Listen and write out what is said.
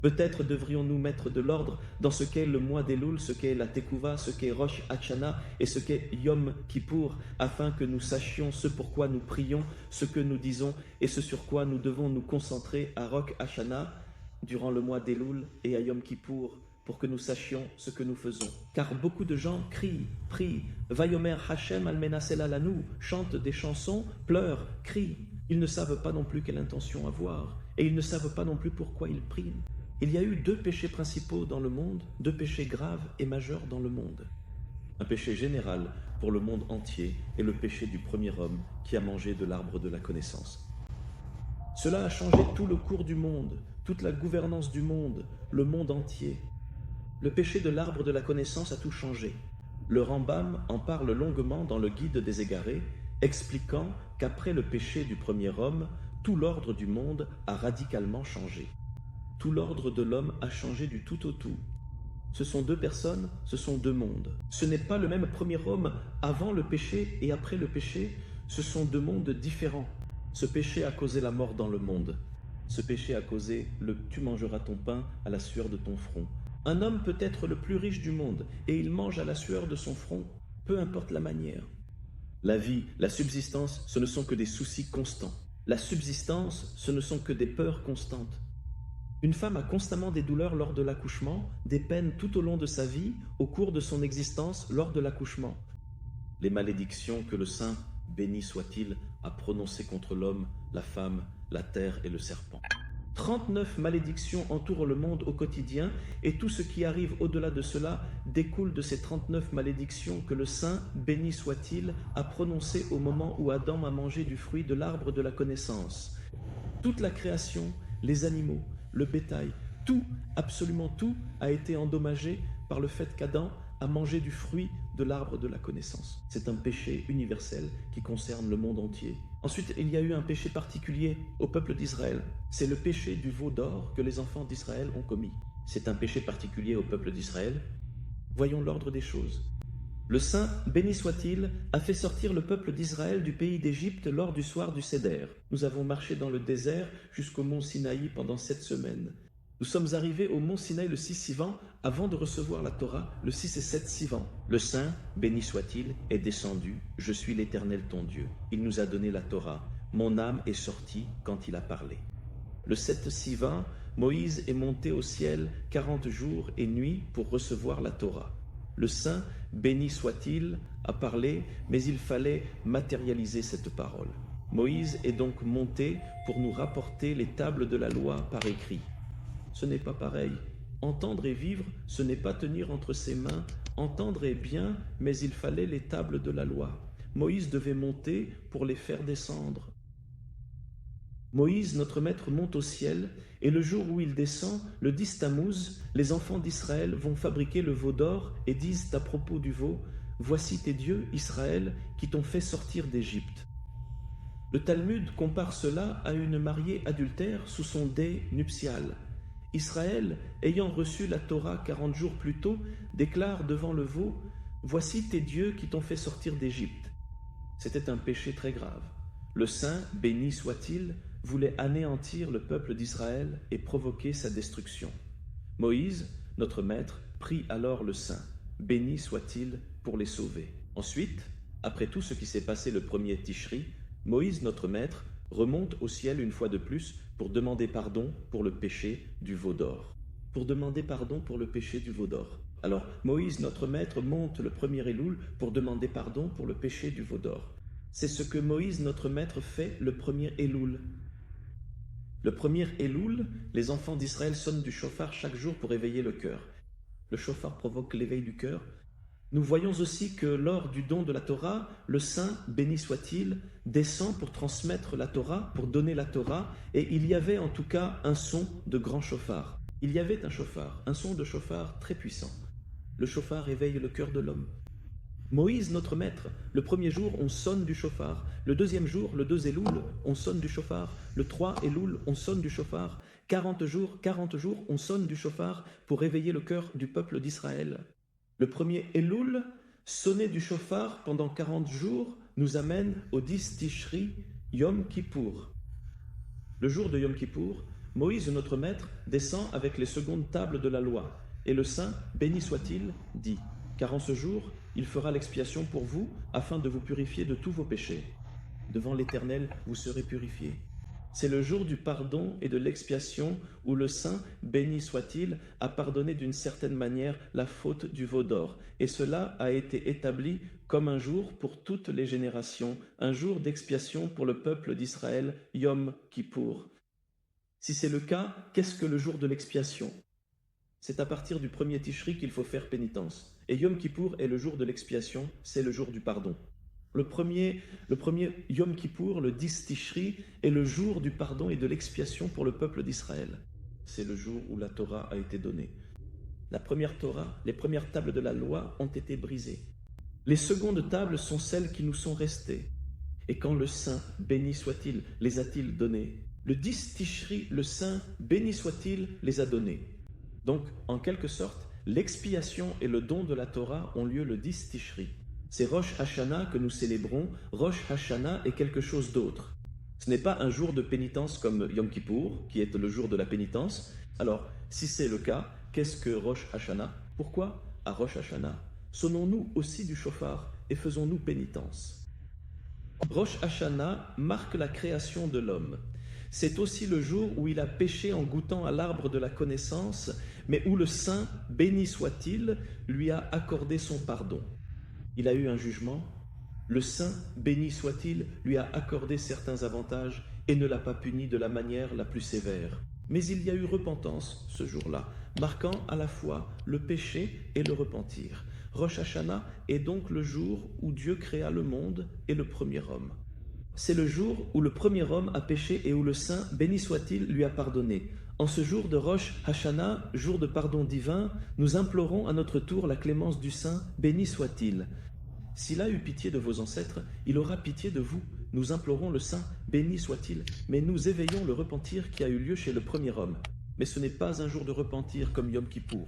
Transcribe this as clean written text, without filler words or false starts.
Peut-être devrions-nous mettre de l'ordre dans ce qu'est le mois d'Elul, ce qu'est la Teshuvah, ce qu'est Rosh Hashanah et ce qu'est Yom Kippour, afin que nous sachions ce pourquoi nous prions, ce que nous disons et ce sur quoi nous devons nous concentrer à Rosh Hashanah durant le mois d'Elul et à Yom Kippour, pour que nous sachions ce que nous faisons. Car beaucoup de gens crient, prient, Vayomer Hashem al-Menasela Lanu, chantent des chansons, pleurent, crient. Ils ne savent pas non plus quelle intention avoir, et ils ne savent pas non plus pourquoi ils prient. Il y a eu deux péchés principaux dans le monde, deux péchés graves et majeurs dans le monde. Un péché général pour le monde entier est le péché du premier homme qui a mangé de l'arbre de la connaissance. Cela a changé tout le cours du monde, toute la gouvernance du monde, le monde entier. Le péché de l'arbre de la connaissance a tout changé. Le Rambam en parle longuement dans le Guide des égarés, expliquant qu'après le péché du premier homme, tout l'ordre du monde a radicalement changé. Tout l'ordre de l'homme a changé du tout au tout. Ce sont deux personnes, ce sont deux mondes. Ce n'est pas le même premier homme avant le péché et après le péché, ce sont deux mondes différents. Ce péché a causé la mort dans le monde. Ce péché a causé le « tu mangeras ton pain à la sueur de ton front ». Un homme peut être le plus riche du monde et il mange à la sueur de son front, peu importe la manière. La vie, la subsistance, ce ne sont que des soucis constants. La subsistance, ce ne sont que des peurs constantes. Une femme a constamment des douleurs lors de l'accouchement, des peines tout au long de sa vie, au cours de son existence, lors de l'accouchement. Les malédictions que le Saint, béni soit-il, a prononcées contre l'homme, la femme, la terre et le serpent. 39 malédictions entourent le monde au quotidien et tout ce qui arrive au-delà de cela découle de ces 39 malédictions que le Saint, béni soit-il, a prononcées au moment où Adam a mangé du fruit de l'arbre de la connaissance. Toute la création, les animaux, le bétail, tout, absolument tout, a été endommagé par le fait qu'Adam a mangé du fruit de l'arbre de la connaissance. C'est un péché universel qui concerne le monde entier. Ensuite, il y a eu un péché particulier au peuple d'Israël. C'est le péché du veau d'or que les enfants d'Israël ont commis. C'est un péché particulier au peuple d'Israël. Voyons l'ordre des choses. Le Saint, béni soit-il, a fait sortir le peuple d'Israël du pays d'Égypte lors du soir du Seder. Nous avons marché dans le désert jusqu'au mont Sinaï pendant 7 semaines. Nous sommes arrivés au mont Sinaï le 6 Sivan avant de recevoir la Torah le 6 et 7 Sivan. Le Saint, béni soit-il, est descendu. Je suis l'Éternel ton Dieu. Il nous a donné la Torah. Mon âme est sortie quand il a parlé. Le 7 Sivan, Moïse est monté au ciel 40 jours et nuits pour recevoir la Torah. Le Saint, béni soit-il, a parlé, mais il fallait matérialiser cette parole. Moïse est donc monté pour nous rapporter les tables de la loi par écrit. Ce n'est pas pareil. Entendre et vivre, ce n'est pas tenir entre ses mains. Entendre est bien, mais il fallait les tables de la loi. Moïse devait monter pour les faire descendre. Moïse, notre maître, monte au ciel, et le jour où il descend, le 10 Tammuz, les enfants d'Israël vont fabriquer le veau d'or et disent à propos du veau, « Voici tes dieux, Israël, qui t'ont fait sortir d'Égypte. » Le Talmud compare cela à une mariée adultère sous son dais nuptial. Israël, ayant reçu la Torah 40 jours plus tôt, déclare devant le veau, « Voici tes dieux qui t'ont fait sortir d'Égypte. » C'était un péché très grave. Le Saint, béni soit-il, voulait anéantir le peuple d'Israël et provoquer sa destruction. Moïse, notre maître, prie alors le Saint, béni soit-il, pour les sauver. Ensuite, après tout ce qui s'est passé le premier Tishri, Moïse, notre maître, remonte au ciel une fois de plus pour demander pardon pour le péché du veau d'or. Pour demander pardon pour le péché du veau d'or. Alors, Moïse, notre maître, monte le premier Elul pour demander pardon pour le péché du veau d'or. C'est ce que Moïse, notre maître, fait le premier Elul. Le premier Elul, les enfants d'Israël sonnent du chauffard chaque jour pour éveiller le cœur. Le chauffard provoque l'éveil du cœur. Nous voyons aussi que lors du don de la Torah, le Saint, béni soit-il, descend pour transmettre la Torah, pour donner la Torah, et il y avait en tout cas un son de grand chauffard. Il y avait un chauffard, un son de chauffard très puissant. Le chauffard éveille le cœur de l'homme. Moïse, notre maître, le premier jour, on sonne du chauffard. Le deuxième jour, le 2 Elul, on sonne du chauffard. Le 3 Elul, on sonne du chauffard. 40 jours, on sonne du chauffard pour réveiller le cœur du peuple d'Israël. Le premier Elul, sonner du chauffard pendant 40 jours, nous amène au 10 Tishri, Yom Kippour. Le jour de Yom Kippour, Moïse, notre maître, descend avec les secondes tables de la loi. Et le saint, béni soit-il, dit, car en ce jour, il fera l'expiation pour vous, afin de vous purifier de tous vos péchés. Devant l'Éternel, vous serez purifiés. C'est le jour du pardon et de l'expiation où le saint, béni soit-il, a pardonné d'une certaine manière la faute du veau d'or. Et cela a été établi comme un jour pour toutes les générations, un jour d'expiation pour le peuple d'Israël, Yom Kippour. Si c'est le cas, qu'est-ce que le jour de l'expiation? C'est à partir du premier Tishri qu'il faut faire pénitence. Et Yom Kippour est le jour de l'expiation, c'est le jour du pardon. Le premier Yom Kippour, le 10 Tishri, est le jour du pardon et de l'expiation pour le peuple d'Israël. C'est le jour où la Torah a été donnée. La première Torah, les premières tables de la loi ont été brisées. Les secondes tables sont celles qui nous sont restées. Et quand le Saint, béni soit-il, les a-t-il données? Le 10 Tishri, le Saint, béni soit-il, les a données. Donc, en quelque sorte, l'expiation et le don de la Torah ont lieu le 10 Tishri. C'est Rosh Hashanah que nous célébrons. Rosh Hashanah est quelque chose d'autre. Ce n'est pas un jour de pénitence comme Yom Kippour, qui est le jour de la pénitence. Alors, si c'est le cas, qu'est-ce que Rosh Hashanah? Pourquoi, à Rosh Hashanah, sonnons-nous aussi du shofar et faisons-nous pénitence? Rosh Hashanah marque la création de l'homme. C'est aussi le jour où il a péché en goûtant à l'arbre de la connaissance, mais où le Saint, béni soit-il, lui a accordé son pardon. Il a eu un jugement, le Saint, béni soit-il, lui a accordé certains avantages et ne l'a pas puni de la manière la plus sévère. Mais il y a eu repentance ce jour-là, marquant à la fois le péché et le repentir. Rosh Hashanah est donc le jour où Dieu créa le monde et le premier homme. C'est le jour où le premier homme a péché et où le Saint, béni soit-il, lui a pardonné. En ce jour de Rosh Hashanah, jour de pardon divin, nous implorons à notre tour la clémence du Saint, béni soit-il. S'il a eu pitié de vos ancêtres, il aura pitié de vous. Nous implorons le Saint, béni soit-il, mais nous éveillons le repentir qui a eu lieu chez le premier homme. Mais ce n'est pas un jour de repentir comme Yom Kippour.